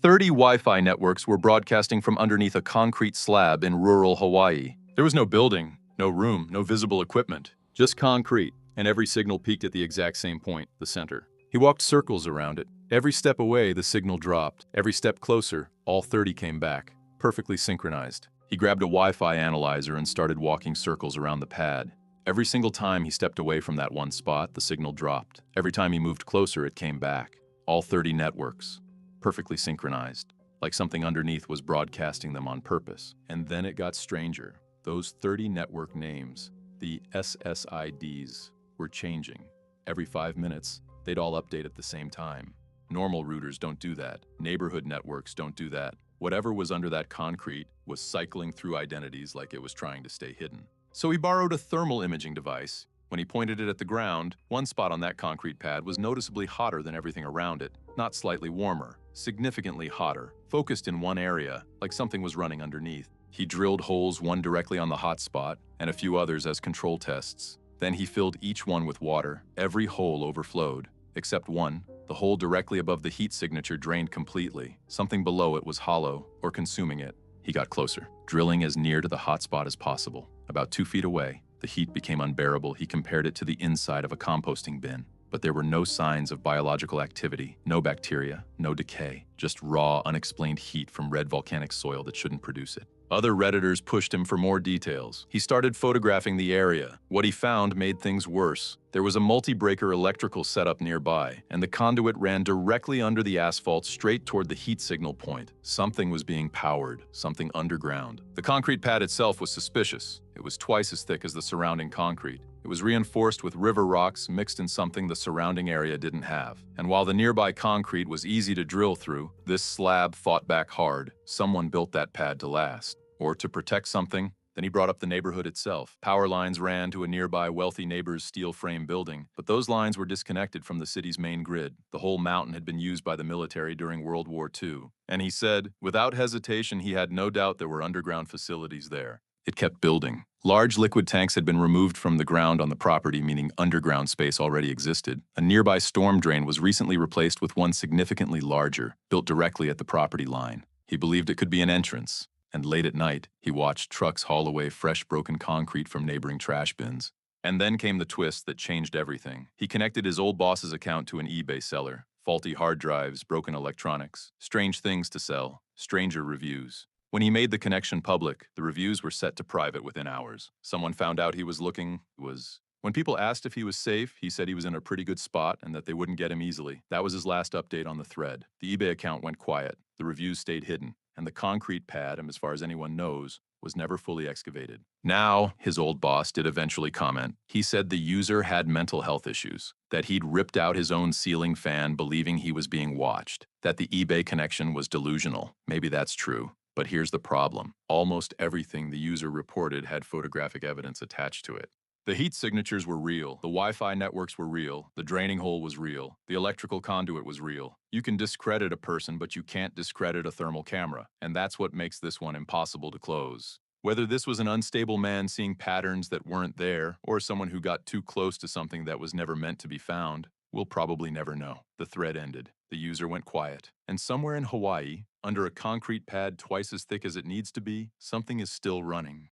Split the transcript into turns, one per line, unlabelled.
30 Wi-Fi networks were broadcasting from underneath a concrete slab in rural Hawaii. There was no building, no room, no visible equipment, just concrete, and every signal peaked at the exact same point, the center. He walked circles around it. Every step away, the signal dropped. Every step closer, all 30 came back, perfectly synchronized. He grabbed a Wi-Fi analyzer and started walking circles around the pad. Every single time he stepped away from that one spot, the signal dropped. Every time he moved closer, it came back. All 30 networks, perfectly synchronized, like something underneath was broadcasting them on purpose. And then it got stranger. Those 30 network names, the SSIDs, were changing. Every 5 minutes, they'd all update at the same time. Normal routers don't do that. Neighborhood networks don't do that. Whatever was under that concrete was cycling through identities like it was trying to stay hidden. So he borrowed a thermal imaging device. When he pointed it at the ground, one spot on that concrete pad was noticeably hotter than everything around it. Not slightly warmer, significantly hotter, focused in one area, like something was running underneath. He drilled holes, one directly on the hot spot, and a few others as control tests. Then he filled each one with water. Every hole overflowed, except one. The hole directly above the heat signature drained completely. Something below it was hollow, or consuming it. He got closer, drilling as near to the hot spot as possible. About 2 feet away, the heat became unbearable. He compared it to the inside of a composting bin. But there were no signs of biological activity, no bacteria, no decay, just raw, unexplained heat from red volcanic soil that shouldn't produce it. Other Redditors pushed him for more details. He started photographing the area. What he found made things worse. There was a multi-breaker electrical setup nearby, and the conduit ran directly under the asphalt straight toward the heat signal point. Something was being powered, something underground. The concrete pad itself was suspicious. It was twice as thick as the surrounding concrete. It was reinforced with river rocks mixed in something the surrounding area didn't have. And while the nearby concrete was easy to drill through, this slab fought back hard. Someone built that pad to last. Or to protect something. Then he brought up the neighborhood itself. Power lines ran to a nearby wealthy neighbor's steel frame building, but those lines were disconnected from the city's main grid. The whole mountain had been used by the military during World War II. And he said, without hesitation, he had no doubt there were underground facilities there. It kept building. Large liquid tanks had been removed from the ground on the property, meaning underground space already existed. A nearby storm drain was recently replaced with one significantly larger, built directly at the property line. He believed it could be an entrance. And late at night, he watched trucks haul away fresh broken concrete from neighboring trash bins. And then came the twist that changed everything. He connected his old boss's account to an eBay seller. Faulty hard drives, broken electronics, strange things to sell, stranger reviews. When he made the connection public, the reviews were set to private within hours. Someone found out he was looking, When people asked if he was safe, he said he was in a pretty good spot and that they wouldn't get him easily. That was his last update on the thread. The eBay account went quiet. The reviews stayed hidden. And the concrete pad, as far as anyone knows, was never fully excavated. Now, his old boss did eventually comment. He said the user had mental health issues, that he'd ripped out his own ceiling fan believing he was being watched, that the eBay connection was delusional. Maybe that's true. But here's the problem. Almost everything the user reported had photographic evidence attached to it. The heat signatures were real, the Wi-Fi networks were real, the draining hole was real, the electrical conduit was real. You can discredit a person, but you can't discredit a thermal camera, and that's what makes this one impossible to close. Whether this was an unstable man seeing patterns that weren't there, or someone who got too close to something that was never meant to be found, we'll probably never know. The thread ended. The user went quiet. And somewhere in Hawaii, under a concrete pad twice as thick as it needs to be, something is still running.